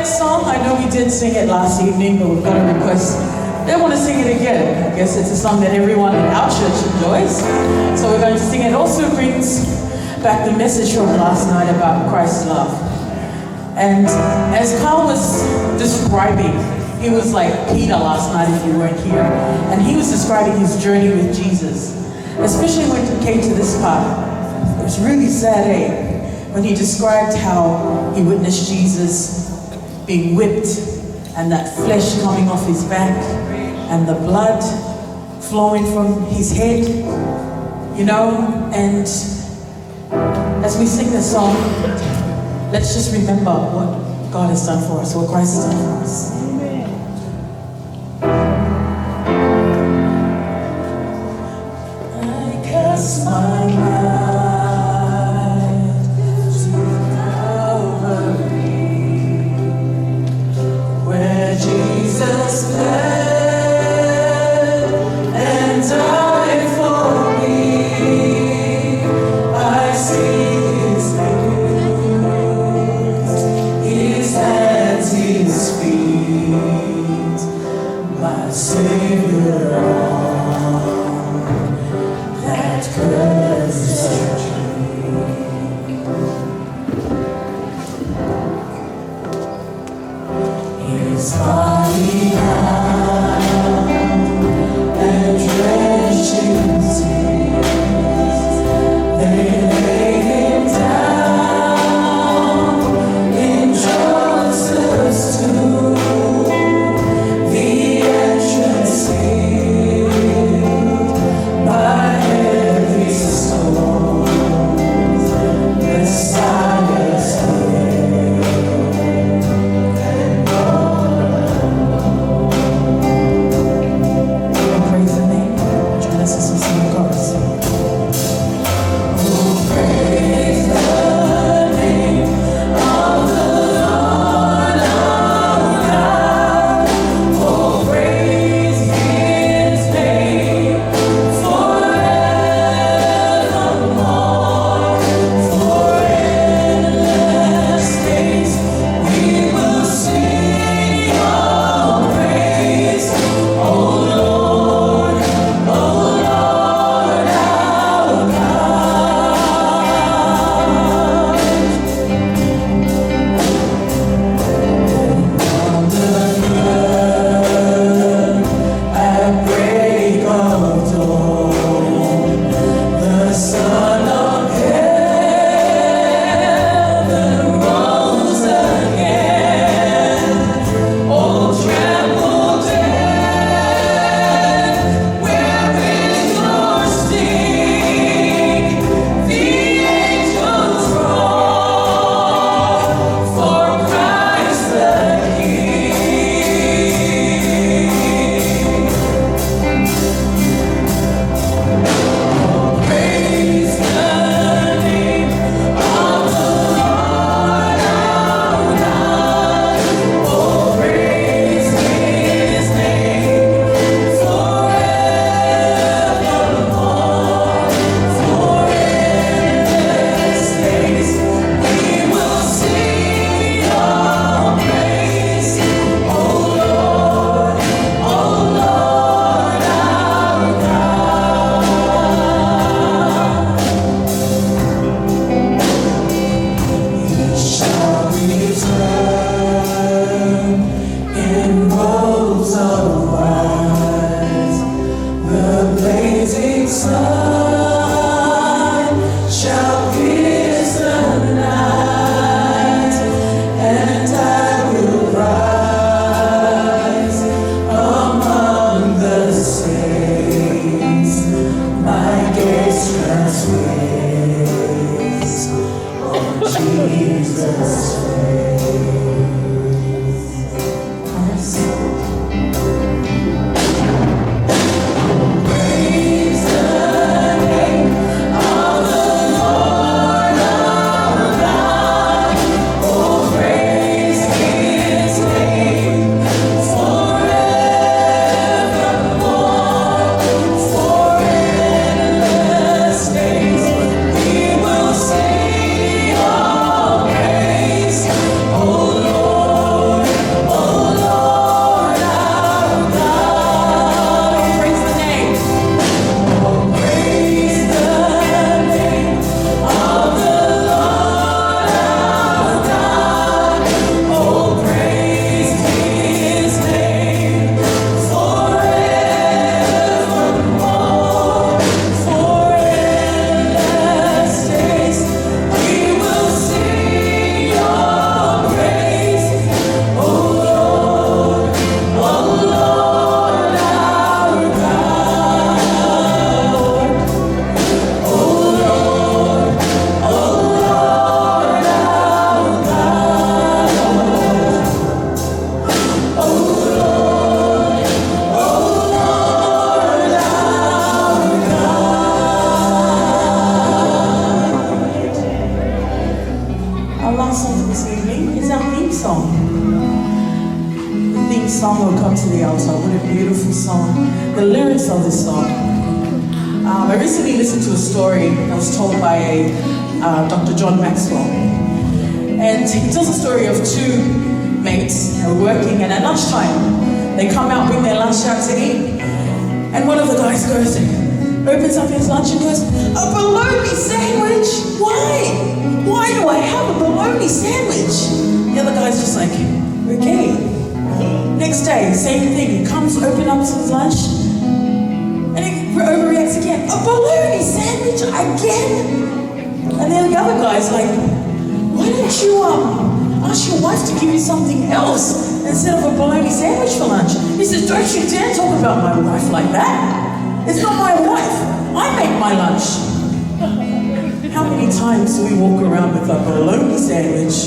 next song, I know we did sing it last evening, but we've got a request. They want to sing it again. I guess it's a song that everyone in our church enjoys. So we're going to sing it. It also brings back the message from last night about Christ's love. And as Carl was describing, he was like Peter last night if you weren't here. And he was describing his journey with Jesus. Especially when he came to this part. It was really sad, when he described how he witnessed Jesus being whipped and that flesh coming off his back and the blood flowing from his head, and as we sing this song, let's just remember what God has done for us, what Christ has done for us. I cast my mind to Calvary, where Jesus bled and died for me. I see His hands, His hands, His feet, my Savior on that cursed tree. His body bound and drenched in tears, they laid Him down in Joseph's tomb, the entrance sealed by heavy stones, the silence heard, and all alone. song, "Oh Come to the Altar." What a beautiful song. The lyrics of this song. I recently listened to a story that was told by Dr. John Maxwell. And he tells a story of two mates who are working, and at lunchtime, they come out, bring their lunch out to eat. And one of the guys opens up his lunch and goes, "A bologna sandwich? Why? Why do I have a bologna sandwich?" The other guy's just like, "Okay." Next day, same thing. He comes, open up his lunch, and he overreacts again. "A bologna sandwich again?" And then the other guy's like, "Why don't you ask your wife to give you something else instead of a bologna sandwich for lunch?" He says, "Don't you dare talk about my wife like that. It's not my wife. I make my lunch." How many times do we walk around with a bologna sandwich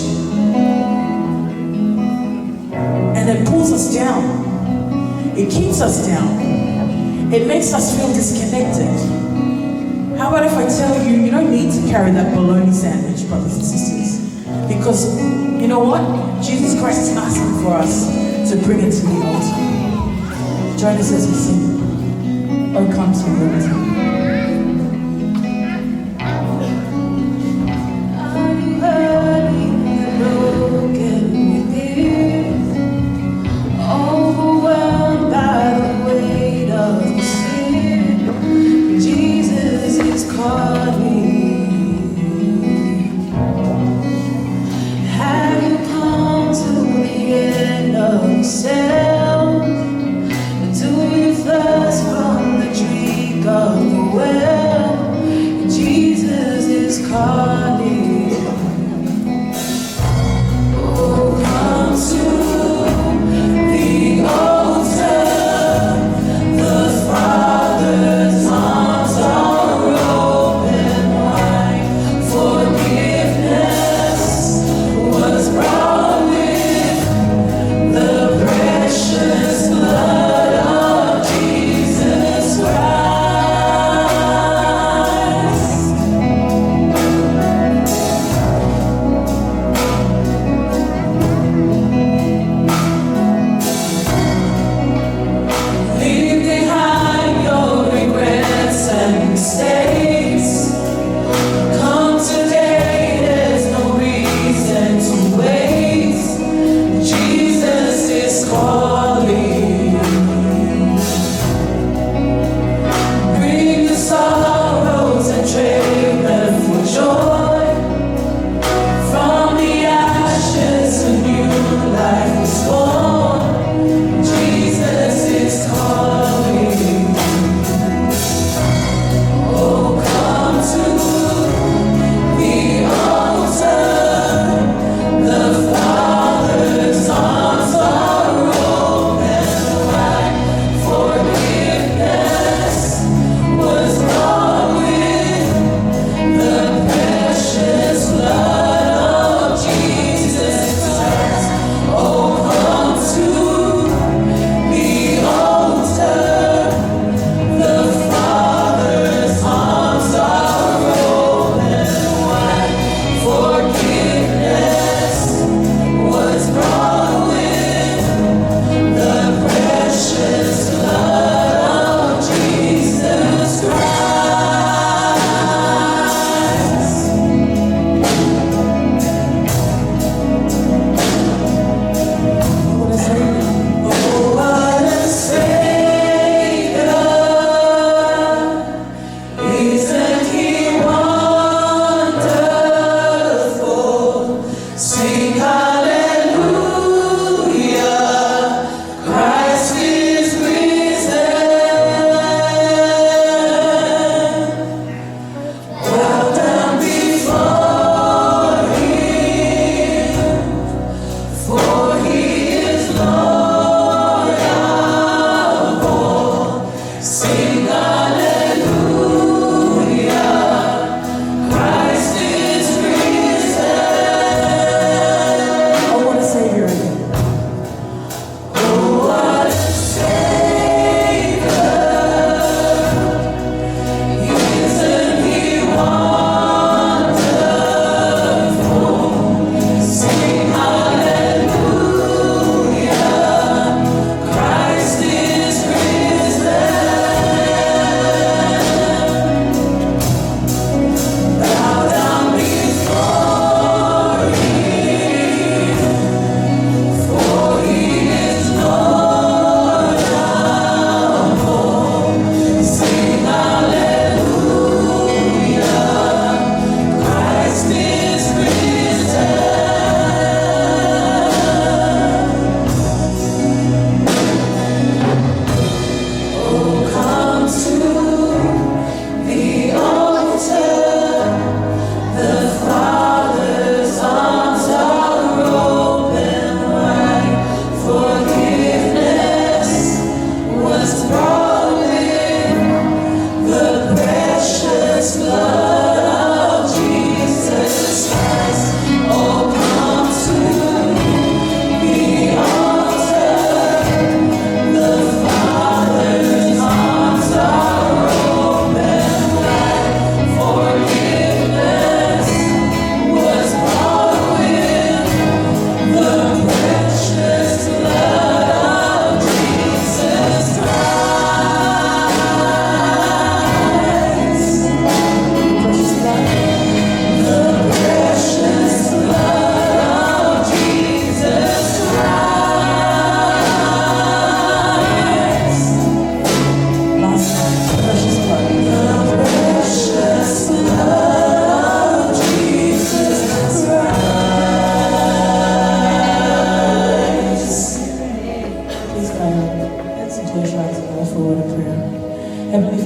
and it pulls us down? It keeps us down. It makes us feel disconnected. How about if I tell you, you don't need to carry that bologna sandwich, brothers and sisters? Because, you know what? Jesus Christ is asking for us to bring it to the altar. Join us as we sing, "Oh Come to the Altar." Yourself, do you thirst from the drink of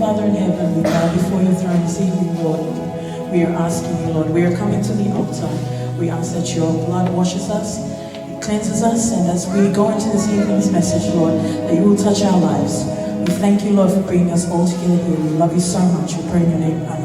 Father in heaven, we bow before your throne this evening, Lord. We are asking you, Lord, we are coming to the altar. We ask that your blood washes us, it cleanses us, and as we go into this evening's message, Lord, that you will touch our lives. We thank you, Lord, for bringing us all together here. We love you so much. We pray in your name. Amen.